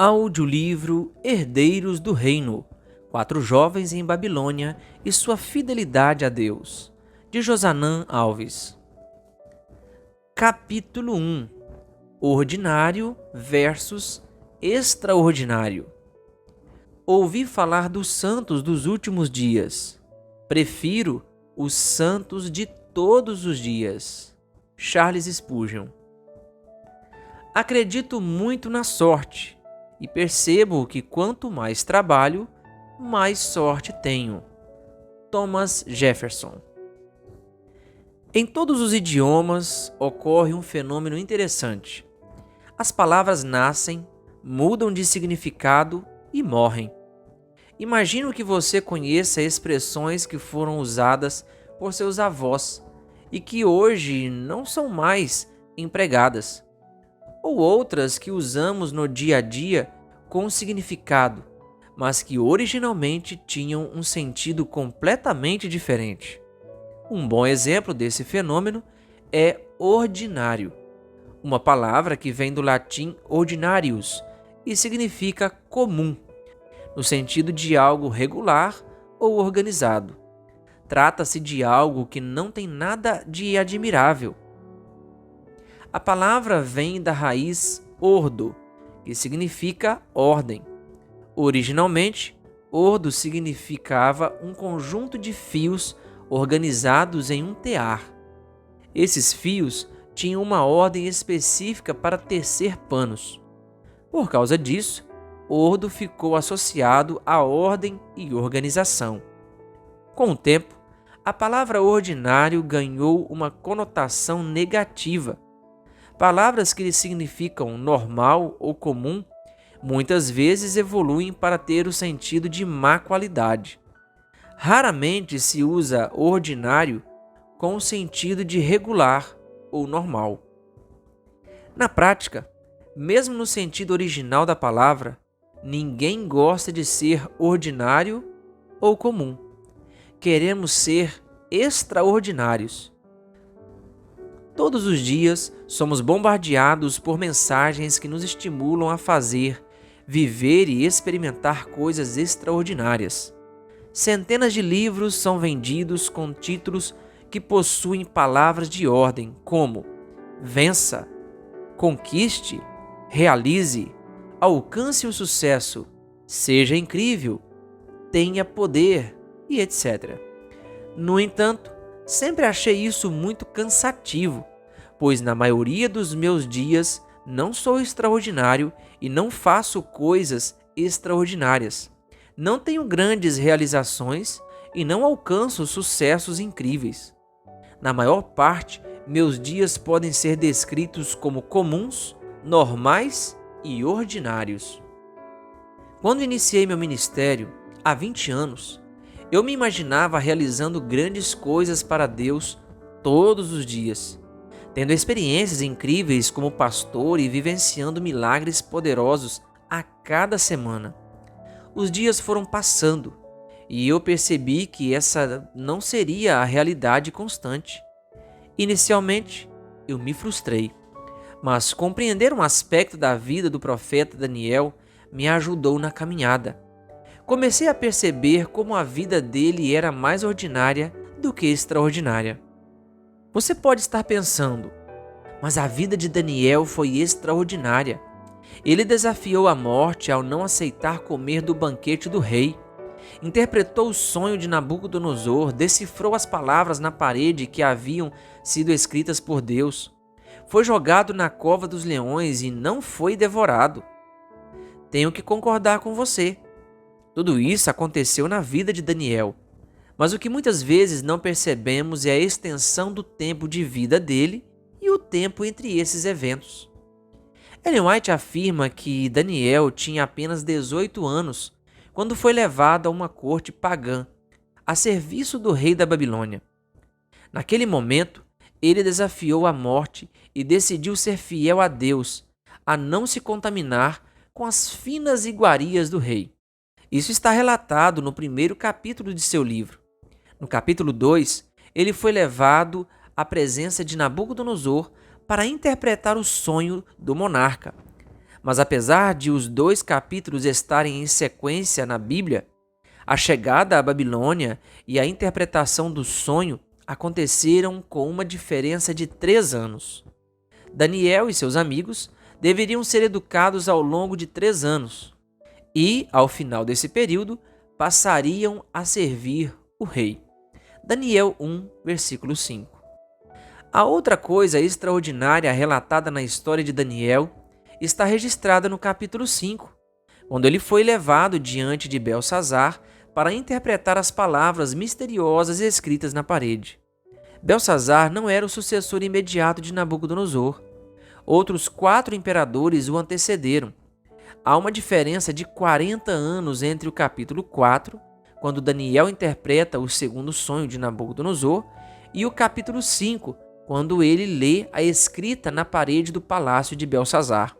Audiolivro Herdeiros do Reino. 4 jovens em Babilônia e sua fidelidade a Deus, de Josanã Alves. Capítulo 1. Ordinário versus extraordinário. Ouvi falar dos santos dos últimos dias. Prefiro os santos de todos os dias. Charles Spurgeon. Acredito muito na sorte e percebo que quanto mais trabalho, mais sorte tenho. Thomas Jefferson. Em todos os idiomas ocorre um fenômeno interessante. As palavras nascem, mudam de significado e morrem. Imagino que você conheça expressões que foram usadas por seus avós e que hoje não são mais empregadas, ou outras que usamos no dia a dia com significado, mas que originalmente tinham um sentido completamente diferente. Um bom exemplo desse fenômeno é ordinário, uma palavra que vem do latim ordinarius e significa comum, no sentido de algo regular ou organizado. Trata-se de algo que não tem nada de admirável. A palavra vem da raiz ordo, que significa ordem. Originalmente, ordo significava um conjunto de fios organizados em um tear. Esses fios tinham uma ordem específica para tecer panos. Por causa disso, ordo ficou associado à ordem e organização. Com o tempo, a palavra ordinário ganhou uma conotação negativa. Palavras que significam normal ou comum muitas vezes evoluem para ter o sentido de má qualidade. Raramente se usa ordinário com o sentido de regular ou normal. Na prática, mesmo no sentido original da palavra, ninguém gosta de ser ordinário ou comum. Queremos ser extraordinários. Todos os dias somos bombardeados por mensagens que nos estimulam a fazer, viver e experimentar coisas extraordinárias. Centenas de livros são vendidos com títulos que possuem palavras de ordem como vença, conquiste, realize, alcance o sucesso, seja incrível, tenha poder e etc. No entanto, sempre achei isso muito cansativo, pois na maioria dos meus dias não sou extraordinário e não faço coisas extraordinárias. Não tenho grandes realizações e não alcanço sucessos incríveis. Na maior parte, meus dias podem ser descritos como comuns, normais e ordinários. Quando iniciei meu ministério, há 20 anos, eu me imaginava realizando grandes coisas para Deus todos os dias, tendo experiências incríveis como pastor e vivenciando milagres poderosos a cada semana. Os dias foram passando e eu percebi que essa não seria a realidade constante. Inicialmente, eu me frustrei, mas compreender um aspecto da vida do profeta Daniel me ajudou na caminhada. Comecei a perceber como a vida dele era mais ordinária do que extraordinária. Você pode estar pensando, mas a vida de Daniel foi extraordinária. Ele desafiou a morte ao não aceitar comer do banquete do rei. Interpretou o sonho de Nabucodonosor, decifrou as palavras na parede que haviam sido escritas por Deus. Foi jogado na cova dos leões e não foi devorado. Tenho que concordar com você. Tudo isso aconteceu na vida de Daniel, mas o que muitas vezes não percebemos é a extensão do tempo de vida dele e o tempo entre esses eventos. Ellen White afirma que Daniel tinha apenas 18 anos quando foi levado a uma corte pagã, a serviço do rei da Babilônia. Naquele momento, ele desafiou a morte e decidiu ser fiel a Deus, a não se contaminar com as finas iguarias do rei. Isso está relatado no primeiro capítulo de seu livro. No capítulo 2, ele foi levado à presença de Nabucodonosor para interpretar o sonho do monarca. Mas apesar de os dois capítulos estarem em sequência na Bíblia, a chegada à Babilônia e a interpretação do sonho aconteceram com uma diferença de 3 anos. Daniel e seus amigos deveriam ser educados ao longo de 3 anos e, ao final desse período, passariam a servir o rei. Daniel 1, versículo 5. A outra coisa extraordinária relatada na história de Daniel está registrada no capítulo 5, quando ele foi levado diante de Belsazar para interpretar as palavras misteriosas escritas na parede. Belsazar não era o sucessor imediato de Nabucodonosor. Outros 4 imperadores o antecederam. Há uma diferença de 40 anos entre o capítulo 4, quando Daniel interpreta o segundo sonho de Nabucodonosor, e o capítulo 5, quando ele lê a escrita na parede do palácio de Belsazar.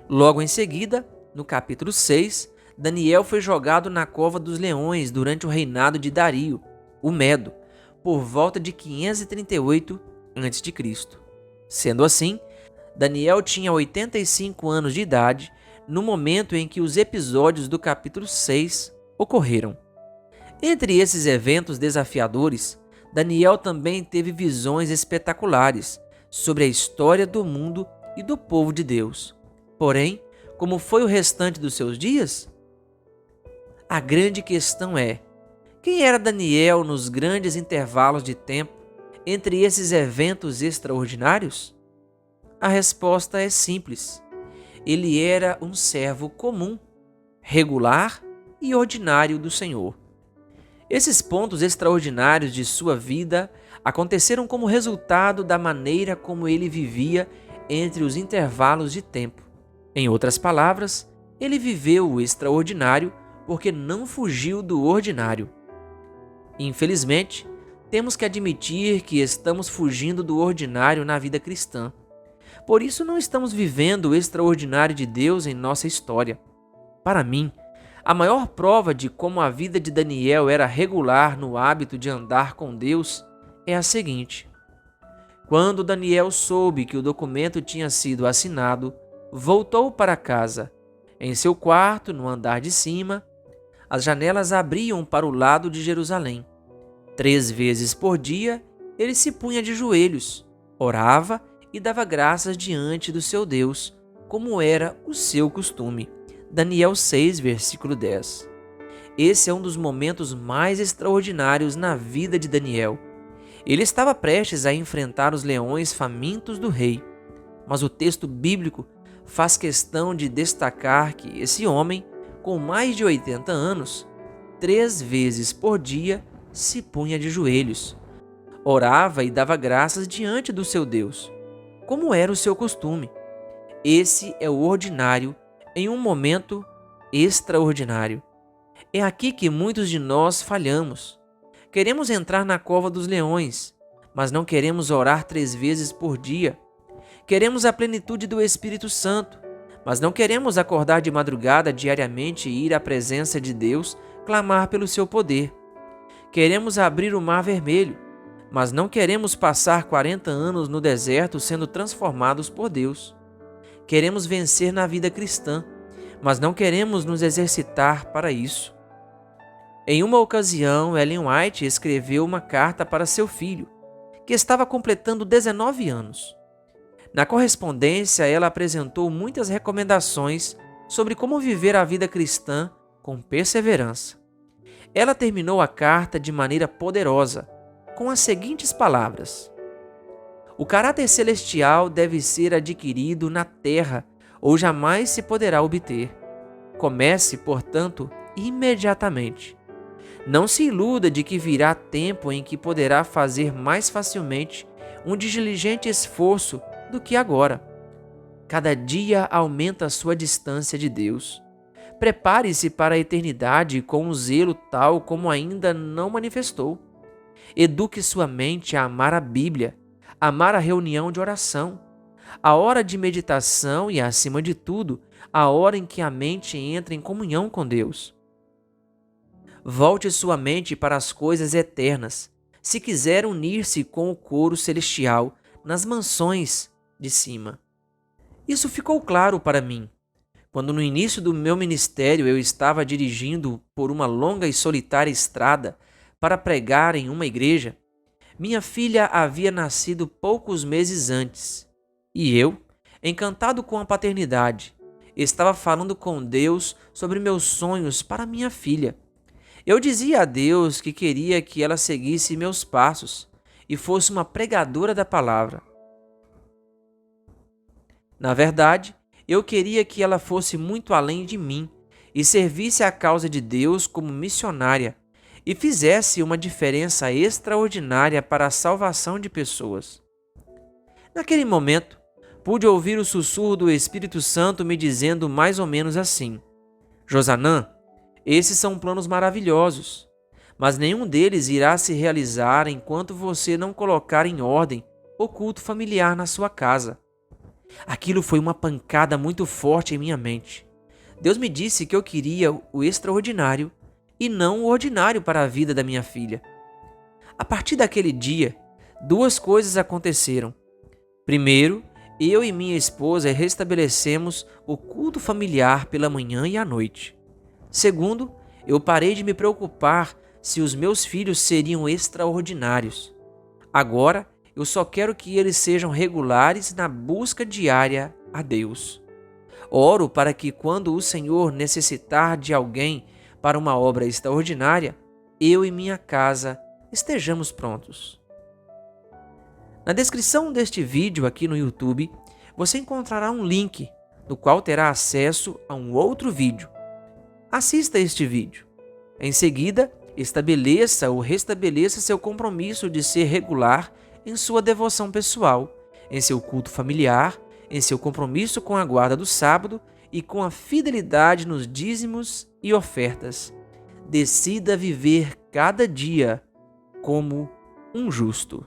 Logo em seguida, no capítulo 6, Daniel foi jogado na cova dos leões durante o reinado de Dario, o Medo, por volta de 538 a.C. Sendo assim, Daniel tinha 85 anos de idade no momento em que os episódios do capítulo 6 ocorreram. Entre esses eventos desafiadores, Daniel também teve visões espetaculares sobre a história do mundo e do povo de Deus. Porém, como foi o restante dos seus dias? A grande questão é: quem era Daniel nos grandes intervalos de tempo entre esses eventos extraordinários? A resposta é simples. Ele era um servo comum, regular e ordinário do Senhor. Esses pontos extraordinários de sua vida aconteceram como resultado da maneira como ele vivia entre os intervalos de tempo. Em outras palavras, ele viveu o extraordinário porque não fugiu do ordinário. Infelizmente, temos que admitir que estamos fugindo do ordinário na vida cristã. Por isso, não estamos vivendo o extraordinário de Deus em nossa história. Para mim, a maior prova de como a vida de Daniel era regular no hábito de andar com Deus é a seguinte: quando Daniel soube que o documento tinha sido assinado, voltou para casa. Em seu quarto, no andar de cima, as janelas abriam para o lado de Jerusalém. 3 vezes por dia, ele se punha de joelhos, orava e dava graças diante do seu Deus, como era o seu costume. Daniel 6, versículo 10. Esse é um dos momentos mais extraordinários na vida de Daniel. Ele estava prestes a enfrentar os leões famintos do rei, mas o texto bíblico faz questão de destacar que esse homem, com mais de 80 anos, 3 vezes por dia se punha de joelhos, orava e dava graças diante do seu Deus, como era o seu costume. Esse é o ordinário em um momento extraordinário. É aqui que muitos de nós falhamos. Queremos entrar na cova dos leões, mas não queremos orar 3 vezes por dia. Queremos a plenitude do Espírito Santo, mas não queremos acordar de madrugada diariamente e ir à presença de Deus clamar pelo seu poder. Queremos abrir o Mar Vermelho, mas não queremos passar 40 anos no deserto sendo transformados por Deus. Queremos vencer na vida cristã, mas não queremos nos exercitar para isso. Em uma ocasião, Ellen White escreveu uma carta para seu filho, que estava completando 19 anos. Na correspondência, ela apresentou muitas recomendações sobre como viver a vida cristã com perseverança. Ela terminou a carta de maneira poderosa, com as seguintes palavras: o caráter celestial deve ser adquirido na terra ou jamais se poderá obter. Comece, portanto, imediatamente. Não se iluda de que virá tempo em que poderá fazer mais facilmente um diligente esforço do que agora. Cada dia aumenta a sua distância de Deus. Prepare-se para a eternidade com um zelo tal como ainda não manifestou. Eduque sua mente a amar a Bíblia, amar a reunião de oração, a hora de meditação e, acima de tudo, a hora em que a mente entra em comunhão com Deus. Volte sua mente para as coisas eternas, se quiser unir-se com o coro celestial nas mansões de cima. Isso ficou claro para mim. Quando no início do meu ministério eu estava dirigindo por uma longa e solitária estrada para pregar em uma igreja, minha filha havia nascido poucos meses antes. E eu, encantado com a paternidade, estava falando com Deus sobre meus sonhos para minha filha. Eu dizia a Deus que queria que ela seguisse meus passos e fosse uma pregadora da palavra. Na verdade, eu queria que ela fosse muito além de mim e servisse à causa de Deus como missionária e fizesse uma diferença extraordinária para a salvação de pessoas. Naquele momento, pude ouvir o sussurro do Espírito Santo me dizendo mais ou menos assim: Josanã, esses são planos maravilhosos, mas nenhum deles irá se realizar enquanto você não colocar em ordem o culto familiar na sua casa. Aquilo foi uma pancada muito forte em minha mente. Deus me disse que eu queria o extraordinário e não o ordinário para a vida da minha filha. A partir daquele dia, duas coisas aconteceram. Primeiro, eu e minha esposa restabelecemos o culto familiar pela manhã e à noite. Segundo, eu parei de me preocupar se os meus filhos seriam extraordinários. Agora, eu só quero que eles sejam regulares na busca diária a Deus. Oro para que quando o Senhor necessitar de alguém para uma obra extraordinária, eu e minha casa estejamos prontos. Na descrição deste vídeo aqui no YouTube, você encontrará um link, no qual terá acesso a um outro vídeo. Assista este vídeo. Em seguida, estabeleça ou restabeleça seu compromisso de ser regular em sua devoção pessoal, em seu culto familiar, em seu compromisso com a guarda do sábado e com a fidelidade nos dízimos e ofertas. Decida viver cada dia como um justo.